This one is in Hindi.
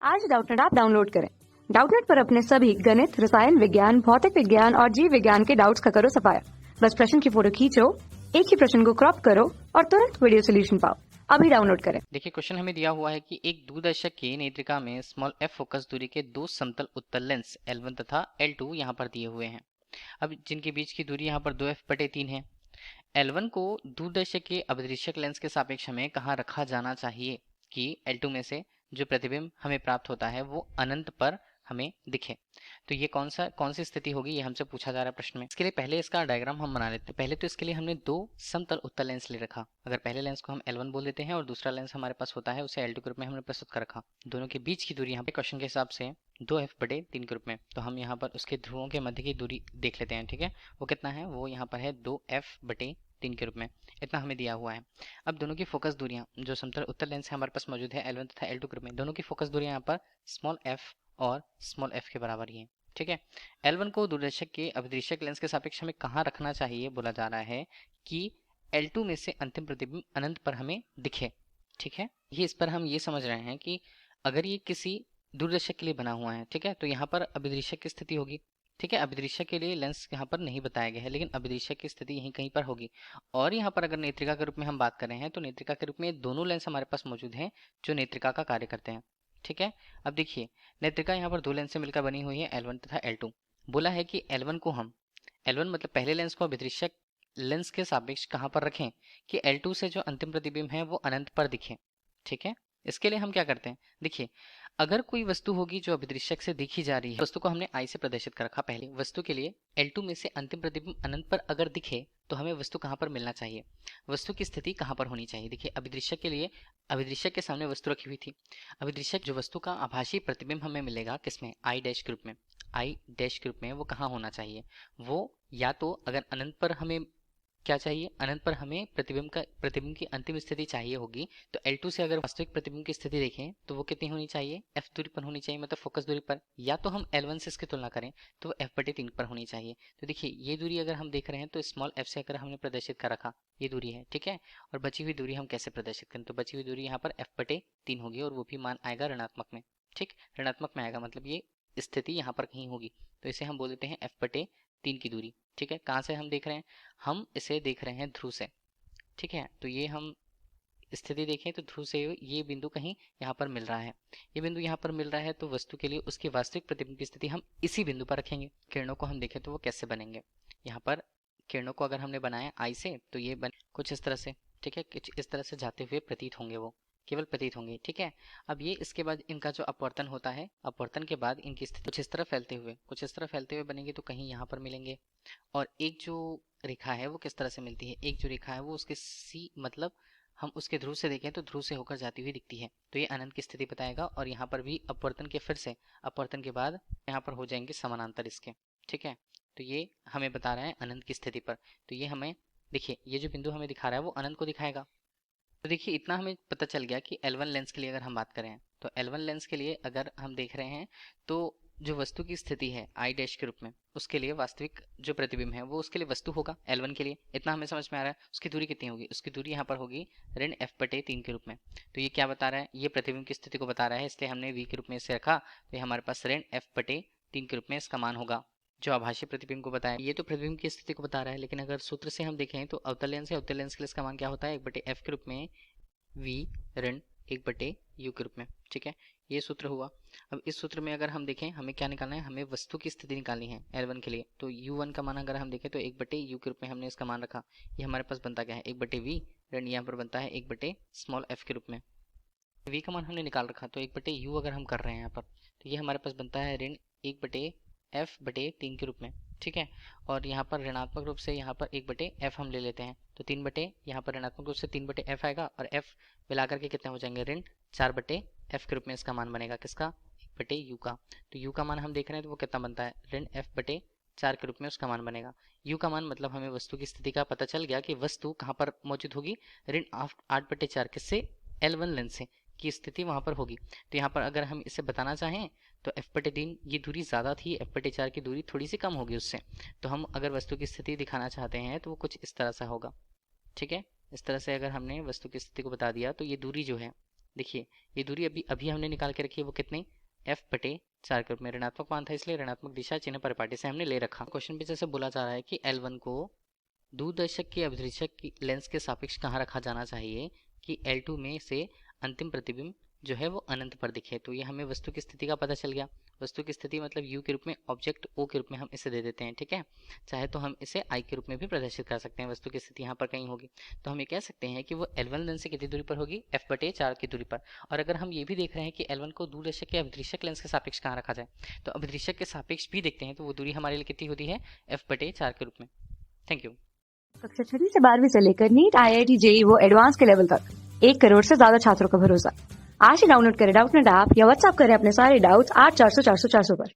आज डाउटनेट ऐप डाउनलोड करें। डाउटनेट पर अपने सभी गणित, रसायन विज्ञान, भौतिक विज्ञान और जीव विज्ञान के डाउट्स का करो सफाया। बस प्रश्न की फोटो खींचो, एक ही प्रश्न को क्रॉप करो और तुरंत वीडियो सोल्यूशन पाओ। अभी डाउनलोड करें। देखिए क्वेश्चन हमें दिया हुआ है कि एक दूरदर्शक की नेत्रिका में स्मॉल एफ फोकस दूरी के दो समतल उत्तल लेंस L1 तथा L2 यहाँ पर दिए हुए हैं। अब जिनके बीच की दूरी यहाँ पर 2f/3 है। L1 को दूरदर्शक के अपदृश्यक लेंस के सापेक्ष हमें कहाँ रखा जाना चाहिए कि L2 में से जो प्रतिबिंब हमें प्राप्त होता है वो अनंत पर हमें दिखे। तो ये कौन सी स्थिति होगी, ये हमसे पूछा जा रहा है प्रश्न में। इसके लिए पहले इसका डायग्राम हम बना लेते हैं। पहले तो इसके लिए हमने दो समतल उत्तल लेंस ले रखा। अगर पहले लेंस को हम L1 बोल देते हैं और दूसरा लेंस हमारे पास होता है उसे L2 के रूप में हमने प्रस्तुत कर रखा। दोनों के बीच की दूरी यहाँ पे क्वेश्चन के हिसाब से 2f/3 के रूप में, तो हम यहाँ पर उसके ध्रुवों के मध्य की दूरी देख लेते हैं। ठीक है, वो कितना है, वो यहाँ पर है 2f/3 के रूप में, इतना हमें दिया हुआ है। अब दोनों की फोकस दूरियां जो समतल उत्तल लेंस है हमारे पास मौजूद है L1 तथा L2 के रूप में, दोनों की फोकस दूरियां यहाँ पर स्मॉल f और स्मॉल f के बराबर ही है। ठीक है, L1 को दूरदर्शक के अपदृश्यक लेंस के सापेक्ष हमें कहाँ रखना चाहिए, बोला जा रहा है कि L2 में से अंतिम प्रतिबिंब अनंत पर हमें दिखे। ठीक है, ये इस पर हम ये समझ रहे हैं कि अगर ये किसी दूरदर्शक के लिए बना हुआ है, ठीक है, तो यहाँ पर अभिदृश्यक की स्थिति होगी। ठीक है, अभिदृश्यक के लिए लेंस यहाँ पर नहीं बताया गया है, लेकिन अभिदृश्यक की स्थिति यहीं कहीं पर होगी। और यहाँ पर अगर नेत्रिका के रूप में हम बात कर रहे हैं तो नेत्रिका के रूप में दोनों लेंस हमारे पास मौजूद हैं जो नेत्रिका का कार्य करते हैं। ठीक है, अब देखिए नेत्रिका यहाँ पर दो लेंस से मिलकर बनी हुई है L1 तथा L2। बोला है कि L1 मतलब पहले लेंस को अभिदृश्यक लेंस के सापेक्ष कहाँ पर रखें कि L2 से जो अंतिम प्रतिबिंब है वो अनंत पर दिखे। ठीक है, इसके लिए हम क्या करते हैं, देखिए अगर कोई वस्तु होगी जो अभिदृश्यक से देखी जा रही है, वस्तु को हमने I से प्रदर्शित कर रखा। पहले वस्तु के लिए L2 में से अंतिम प्रतिबिंब अनंत पर अगर दिखे तो हमें वस्तु कहाँ पर मिलना चाहिए, वस्तु की स्थिति कहाँ पर होनी चाहिए। देखिए अभिदृश्यक के लिए अभिदृश्यक के सामने वस्तु रखी हुई थी। अभिदृश्यक जो वस्तु का आभासी प्रतिबिंब हमें मिलेगा किसमें, I डैश के रूप में। I डैश के रूप में वो कहाँ होना चाहिए, वो या तो अगर अनंत पर हमें क्या चाहिए, अनंत पर हमें प्रतिबिंब की अंतिम स्थिति चाहिए होगी, तो L2 से अगर वास्तविक प्रतिबिंब की स्थिति देखें तो वो कितनी होनी चाहिए, f दूरी पर होनी चाहिए, मतलब फोकस दूरी पर। या तो हम L1 से इसकी तुलना करें तो f/3 पर होनी चाहिए। तो देखिए ये दूरी अगर हम देख रहे हैं तो स्मॉल f से अगर हमने प्रदर्शित कर रखा, ये दूरी है। ठीक है, और बची हुई दूरी हम कैसे प्रदर्शित करें, तो बची हुई दूरी यहाँ पर f/3 होगी और वो भी मान आएगा ऋणात्मक में। ठीक, ऋणात्मक में आएगा, मतलब ये स्थिति यहाँ पर कहीं होगी, तो इसे हम बोल देते हैं f/3 की दूरी। ठीक है, कहाँ से हम देख रहे हैं, हम इसे देख रहे हैं ध्रुव से। ठीक है, तो ये हम स्थिति देखें तो ध्रुव से ये बिंदु कहीं यहाँ पर मिल रहा है, ये बिंदु यहाँ पर मिल रहा है, तो वस्तु के लिए उसकी वास्तविक प्रतिबिंब की स्थिति हम इसी बिंदु पर रखेंगे। किरणों को हम देखें तो वो कैसे बनेंगे, यहाँ पर किरणों को अगर हमने बनाया I से तो ये बन कुछ इस तरह से। ठीक है, कुछ इस तरह से जाते हुए प्रतीत होंगे, वो केवल प्रतीत होंगे। ठीक है, अब ये इसके बाद इनका जो अपवर्तन होता है, अपवर्तन के बाद इनकी स्थिति कुछ इस तरह फैलते हुए बनेंगे, तो कहीं यहाँ पर मिलेंगे। और एक जो रेखा है वो किस तरह से मिलती है, एक जो रेखा है वो उसके सी मतलब हम उसके ध्रुव से देखें तो ध्रुव से होकर जाती हुई दिखती है, तो ये अनंत की स्थिति बताएगा। और यहाँ पर भी अपवर्तन के फिर से अपवर्तन के बाद यहाँ पर हो जाएंगे समानांतर इसके। ठीक है, तो ये हमें बता रहा है अनंत की स्थिति पर, तो ये हमें देखिए ये जो बिंदु हमें दिखा रहा है वो अनंत को दिखाएगा। तो देखिए इतना हमें पता चल गया कि L1 लेंस के लिए अगर हम बात करें तो L1 लेंस के लिए अगर हम देख रहे हैं तो जो वस्तु की स्थिति है I डैश के रूप में, उसके लिए वास्तविक जो प्रतिबिंब है वो उसके लिए वस्तु होगा L1 के लिए, इतना हमें समझ में आ रहा है। उसकी दूरी कितनी होगी, उसकी दूरी यहाँ पर होगी ऋण f/3 के रूप में। तो ये क्या बता रहा है, ये प्रतिबिंब की स्थिति को बता रहा है, इसलिए हमने v के रूप में इसे रखा, तो ये हमारे पास ऋण f/3 के रूप में इसका मान होगा जो आभासी प्रतिबिंब को बताया। ये तो प्रतिबिंब की स्थिति को बता रहा है, लेकिन अगर सूत्र से हम देखें तो अवतल लेंस है, अवतल लेंस के लिए इसका मान क्या होता है, 1/f के रूप में v ऋण 1/u के रूप में। ठीक है, ये सूत्र हुआ। अब इस सूत्र में अगर हम देखें हमें क्या निकालना है, हमें वस्तु की स्थिति निकालनी है L1 के लिए, तो u1 का मान अगर हम देखें तो 1/u के रूप में हमने इसका मान रखा। ये हमारे पास बनता क्या है, 1/v ऋण यहाँ पर बनता है 1/f के रूप में। v का मान हमने निकाल रखा, तो 1/u अगर हम कर रहे हैं यहाँ पर तो ये हमारे पास बनता है ऋण 1/f/3 के रूप में। ठीक है, और यहाँ पर ऋणात्मक रूप से यहाँ पर 1/f हम ले लेते हैं, तो 3 बटे यहाँ पर ऋणात्मक रूप से 3/f आएगा, और f मिलाकर के कितने हो जाएंगे, ऋण 4/f के रूप में इसका मान बनेगा, किसका, 1/u का। तो u का मान हम देख रहे हैं तो वो कितना बनता है, ऋण f/4 के रूप में उसका मान बनेगा। u का मान मतलब हमें वस्तु की स्थिति का पता चल गया कि वस्तु कहाँ पर मौजूद होगी, ऋण 8/4 किससे, L1 लेंस से की स्थिति वहां पर होगी। तो यहाँ पर अगर हम इसे बताना चाहें तो f/3 ये दूरी ज़्यादा थी, f/4 की दूरी थोड़ी सी कम होगी उससे, तो हम अगर वस्तु की स्थिति दिखाना चाहते हैं तो वो कुछ इस तरह से होगा। ठीक है, इस तरह से अगर हमने वस्तु की स्थिति को बता दिया तो ये दूरी जो है देखिए ये दूरी अभी अभी हमने निकाल के रखी है, वो कितनी f/4 के रूप में। ऋणात्मक मान था इसलिए ऋणात्मक दिशा चिन्ह परिपाटी से हमने ले रखा। क्वेश्चन पे जैसे बोला जा रहा है कि L1 को दूरदर्शक के अभिदर्शक की लेंस के सापेक्ष कहाँ रखा जाना चाहिए कि L2 में से अंतिम प्रतिबिंब जो है वो अनंत पर दिखे। तो ये हमें वस्तु की स्थिति का पता चल गया। वस्तु की स्थिति मतलब U के रूप में, ऑब्जेक्ट O के रूप में हम इसे दे देते हैं, ठीक है। चाहे तो हम इसे I के रूप में भी प्रदर्शित कर सकते हैं। वस्तु की स्थिति यहाँ पर कहीं होगी, तो हम ये कह सकते हैं कि वो L1 लेंस से कितनी दूरी पर होगी, f/4 की दूरी पर। और अगर हम ये भी देख रहे हैं कि L1 को दूरदर्शक या अभिदर्शक लेंस के सापेक्ष कहाँ रखा जाए, तो अभिदर्शक के सापेक्ष भी देखते हैं, तो वो दूरी हमारे लिए कितनी होती है, f/4 के रूप में। Thank you. कक्षा 6 से 12वीं से लेकर नीट, IIT, JEE वो एडवांस के लेवल तक 1 करोड़ से ज्यादा छात्रों का भरोसा। आज ही डाउनलोड करें डाउटनेट ऐप या व्हाट्सएप करें अपने सारे डाउट्स 8400 400 400 पर।